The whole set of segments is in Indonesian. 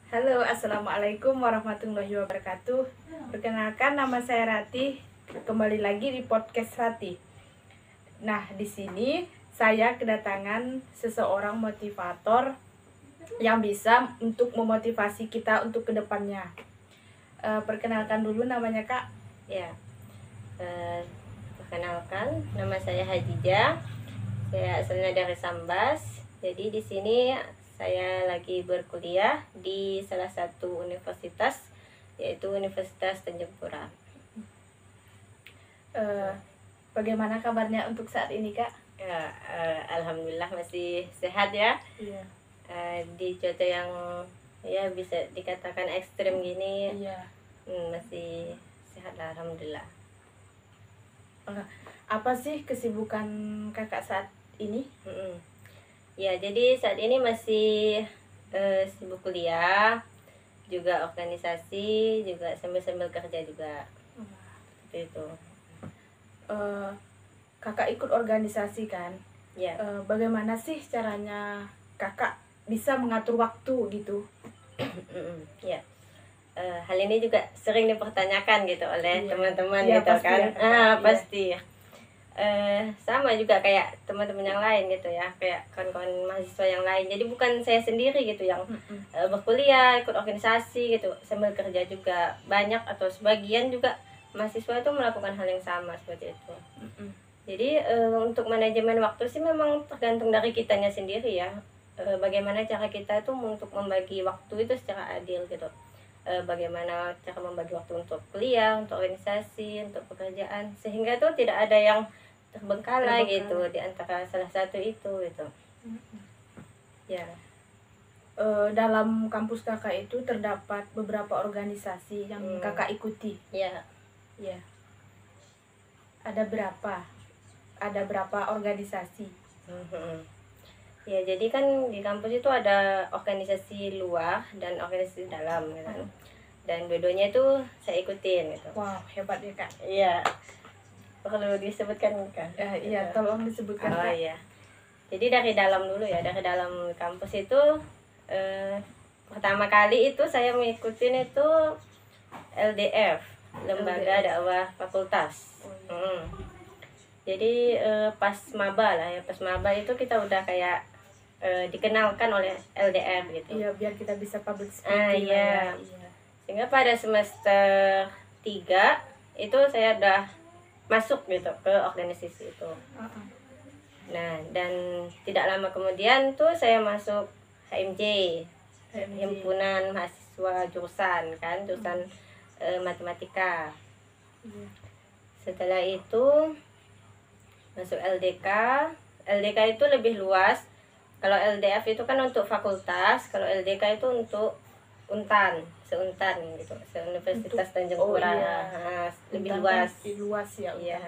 Halo, assalamualaikum warahmatullahi wabarakatuh. Perkenalkan, nama saya Rati. Kembali lagi di podcast Rati. Nah, di sini saya kedatangan seseorang motivator yang bisa untuk memotivasi kita untuk kedepannya. Perkenalkan dulu namanya Kak. Ya, perkenalkan, nama saya Hajijah. Saya asalnya dari Sambas. Jadi di sini saya lagi berkuliah di salah satu universitas, yaitu Universitas Tanjung Pura. Bagaimana kabarnya untuk saat ini Kak? Ya, alhamdulillah masih sehat ya. Iya. Di cuaca yang ya bisa dikatakan ekstrim gini, Iya. masih sehat lah, alhamdulillah. Apa sih kesibukan Kakak saat ini? Ya, jadi saat ini masih sibuk kuliah, juga organisasi, juga sambil-sambil kerja juga. Seperti itu. Kakak ikut organisasi kan? Ya. Bagaimana sih caranya Kakak bisa mengatur waktu gitu? Ya. Hal ini juga sering dipertanyakan gitu oleh teman-teman Iya, gitu pasti kan. ya, Kak. Pasti. Sama juga kayak teman-teman yang lain gitu ya, kayak kawan-kawan mahasiswa yang lain. Jadi bukan saya sendiri gitu yang berkuliah, ikut organisasi gitu, sambil kerja juga. Banyak atau sebagian juga mahasiswa itu melakukan hal yang sama seperti itu. Jadi untuk manajemen waktu sih memang tergantung dari kitanya sendiri ya. Bagaimana cara kita itu untuk membagi waktu itu secara adil gitu. Bagaimana cara membagi waktu untuk kuliah, untuk organisasi, untuk pekerjaan, sehingga itu tidak ada yang terbengkalai gitu di antara salah satu itu gitu. Ya. Dalam kampus Kakak itu terdapat beberapa organisasi yang Kakak ikuti. Ya. Ya. Ada berapa? Ada berapa organisasi? Ya, jadi kan di kampus itu ada organisasi luar dan organisasi dalam gitu. Dan dua-duanya itu saya ikutin gitu. Wow, hebat ya Kak. Iya. Perlu disebutkan kan? Iya, tolong disebutkan Kak. Iya. Jadi dari dalam dulu ya, dari dalam kampus itu pertama kali itu saya mengikutin itu LDF, Lembaga Dakwah Fakultas. Jadi pas maba lah ya, pas maba itu kita udah kayak dikenalkan oleh LDF gitu. Iya, biar kita bisa public speaking. Iya. Sehingga pada semester 3 itu saya udah masuk gitu ke organisasi itu. Nah, dan tidak lama kemudian tuh saya masuk HMJ, Himpunan Mahasiswa Jurusan kan, jurusan matematika. Setelah itu masuk LDK. LDK itu lebih luas. Kalau LDF itu kan untuk fakultas, kalau LDK itu untuk seuntan gitu, Universitas Tanjung Pura. Lebih luas. Lebih luas ya. Iya.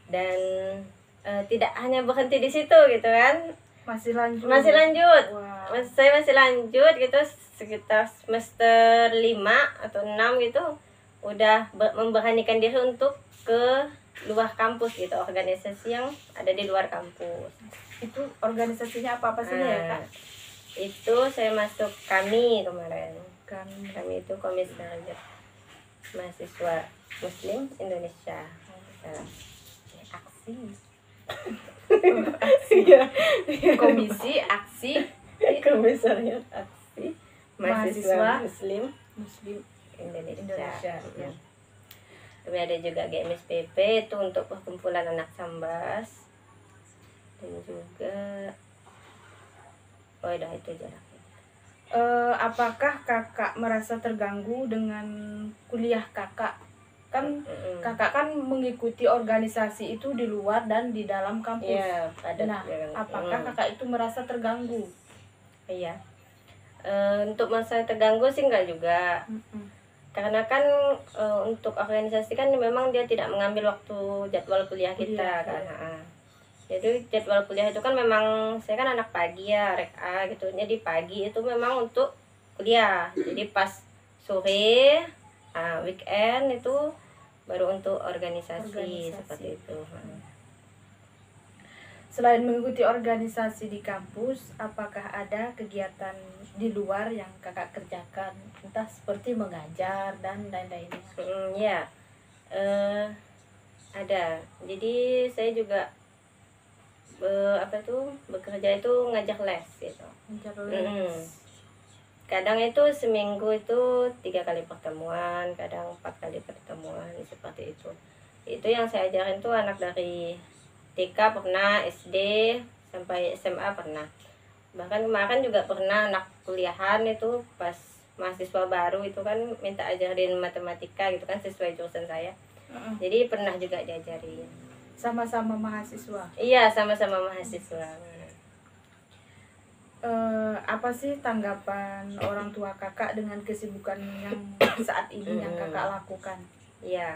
Dan tidak hanya berhenti di situ gitu kan. Masih lanjut. Wow. Saya masih lanjut gitu sekitar semester 5 atau 6 gitu, udah memberanikan diri untuk ke luar kampus gitu, organisasi yang ada di luar kampus. Itu organisasinya apa saja ya Kak? Itu saya masuk kami kemarin. Kami itu Komisariat Mahasiswa Muslim Indonesia. Aksi. Komisi Aksi Komisariat Aksi Mahasiswa Muslim Indonesia. Ya. Tapi ada juga GMSPP itu untuk perkumpulan anak Sambas, dan juga udah itu jaraknya. Apakah Kakak merasa terganggu dengan kuliah Kakak? Kan Kakak kan mengikuti organisasi itu di luar dan di dalam kampus. Iya, nah, apakah Kakak itu merasa terganggu? Iya. Untuk masa terganggu sih enggak juga. Karena kan untuk organisasi kan memang dia tidak mengambil waktu jadwal kuliah kita kan. Jadi jadwal kuliah itu kan memang saya kan anak pagi ya, rek A gitu. Jadi pagi itu memang untuk kuliah. Jadi pas sore, weekend itu baru untuk organisasi. Seperti itu. Selain mengikuti organisasi di kampus, apakah ada kegiatan di luar yang kakak kerjakan, entah seperti mengajar dan lain-lainnya? Ya, ada. Jadi saya juga bekerja itu ngajak les gitu. Mengajar les. Kadang itu seminggu itu 3 kali pertemuan, kadang 4 kali pertemuan seperti itu. Itu yang saya ajarin tuh anak dari TK pernah, SD sampai SMA pernah. Bahkan kemarin juga pernah anak kuliahan itu pas mahasiswa baru itu kan minta ajarin matematika gitu kan sesuai jurusan saya. Jadi pernah juga diajarin. Sama-sama mahasiswa. Iya, sama-sama mahasiswa. Apa sih tanggapan orang tua kakak dengan kesibukan yang saat ini yang kakak lakukan? Iya.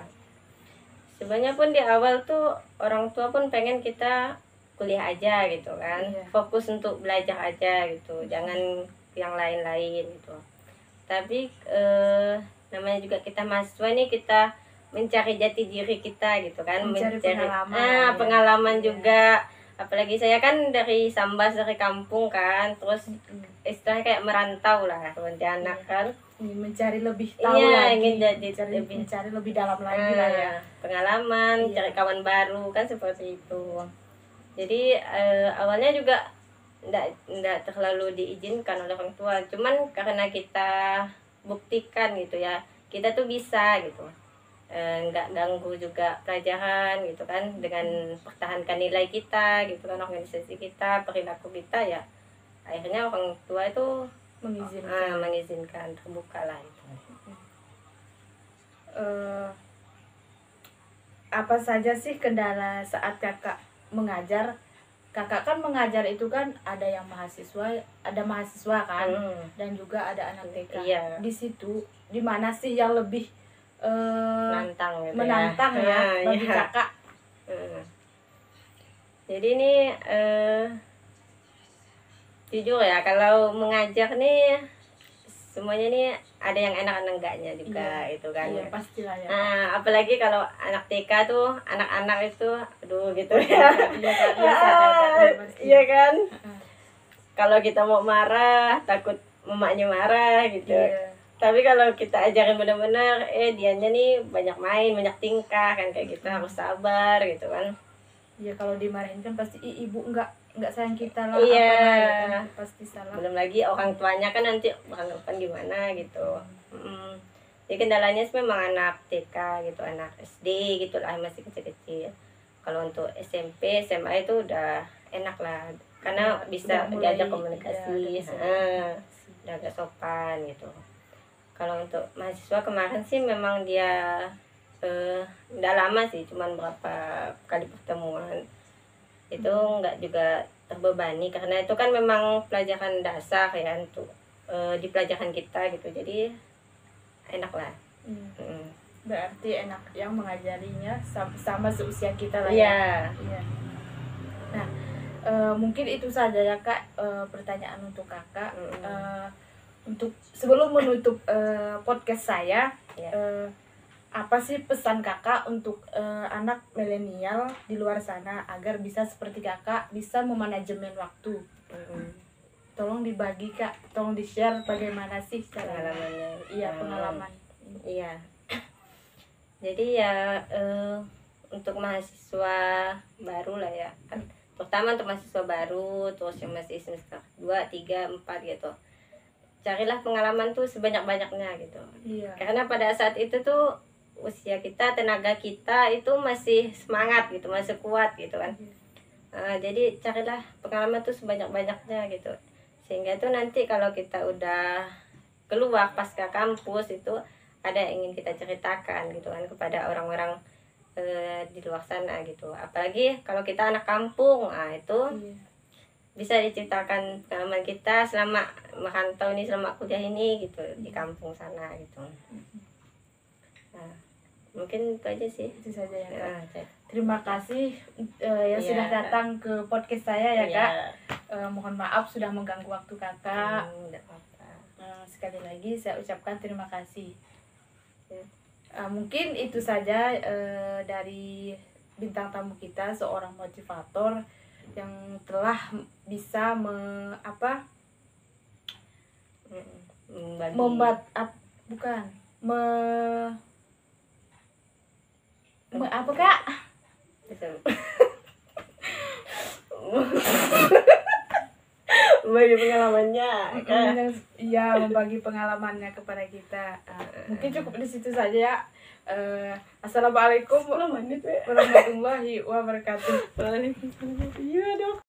Sebenarnya pun di awal tuh orang tua pun pengen kita kuliah aja gitu kan. Iya. Fokus untuk belajar aja gitu. Jangan yang lain-lain gitu. Tapi namanya juga kita mahasiswa nih, kita mencari jati diri kita gitu kan, Mencari pengalaman, pengalaman ya. juga. Apalagi saya kan dari Sambas, dari kampung kan, terus istilahnya kayak merantau lah Pontianak kan. Ingin mencari lebih tahu Iya, lagi, ingin jadi mencari lebih dalam lagi lah ya. Pengalaman, Iya. cari kawan baru kan seperti itu. Jadi awalnya juga ndak terlalu diizinkan oleh orang tua, cuman karena kita buktikan gitu ya, kita tuh bisa gitu. Nggak ganggu juga pelajaran gitu kan, dengan pertahankan nilai kita gitu kan, organisasi kita, perilaku kita ya, akhirnya orang tua itu mengizinkan terbuka lah itu. Apa saja sih kendala saat kakak mengajar? Kakak kan mengajar itu kan ada yang mahasiswa, ada mahasiswa kan, dan juga ada anak TK. Iya. Di situ di mana sih yang lebih menantang gitu ya bagi kakak? Jadi ini jujur ya, kalau mengajar nih semuanya nih ada yang enak dan enggaknya juga. Itu kan. Iya, pastilah ya. Apalagi kalau anak TK tuh, anak-anak itu aduh gitu ya. Iya kan. Kalau kita mau marah takut emaknya marah gitu. Iya. Tapi kalau kita ajarin benar-benar, dianya nih banyak main, banyak tingkah kan, kayak gitu, harus sabar gitu kan. Iya, kalau dimarahin kan pasti ibu enggak sayang kita lah. Iya. Apa kan, pasti salah. Belum lagi orang tuanya kan nanti beranggapan gimana gitu. Jadi kendalanya sih memang anak TK gitu, anak SD gitu lah, masih kecil-kecil. Kalau untuk SMP, SMA itu udah enak lah, karena bisa diajak komunikasi, udah agak sopan gitu. Kalau untuk mahasiswa kemarin sih memang dia nggak lama sih, cuman berapa kali pertemuan. Itu nggak juga terbebani, karena itu kan memang pelajaran dasar ya untuk di pelajaran kita gitu, jadi enak lah. Berarti enak yang mengajarinya sama seusia kita lah ya. Iya. Nah, mungkin itu saja ya kak, pertanyaan untuk kakak. Untuk sebelum menutup podcast saya, apa sih pesan kakak untuk anak milenial di luar sana agar bisa seperti kakak, bisa memanajemen waktu? Tolong dibagi kak, tolong di share bagaimana sih pengalamannya. Iya, pengalaman. Iya. Jadi ya untuk mahasiswa baru lah ya, terutama untuk mahasiswa baru, terus yang masih semester 2, 3, 4 gitu, carilah pengalaman tuh sebanyak-banyaknya gitu. Iya. Karena pada saat itu tuh usia kita, tenaga kita itu masih semangat gitu, masih kuat gitu kan. Jadi carilah pengalaman tuh sebanyak-banyaknya gitu, sehingga itu nanti kalau kita udah keluar pasca kampus itu ada yang ingin kita ceritakan gitu kan kepada orang-orang di luar sana gitu. Apalagi kalau kita anak kampung, itu bisa diceritakan pengalaman kita selama merantau ini, selama kuliah ini gitu, di kampung sana gitu. Nah, mungkin itu aja sih. Itu saja ya kak. Kak. Terima kasih yang sudah datang ke podcast saya ya kak. Mohon maaf sudah mengganggu waktu kakak. Tidak apa-apa. Sekali lagi saya ucapkan terima kasih. Mungkin itu saja dari bintang tamu kita, seorang motivator yang telah bisa bukan apa Kak? Bagi pengalamannya kan. Iya, membagi pengalamannya kepada kita. Mungkin cukup di situ saja ya. Assalamualaikum warahmatullahi wabarakatuh. Waalaikumsalam. Iya dok.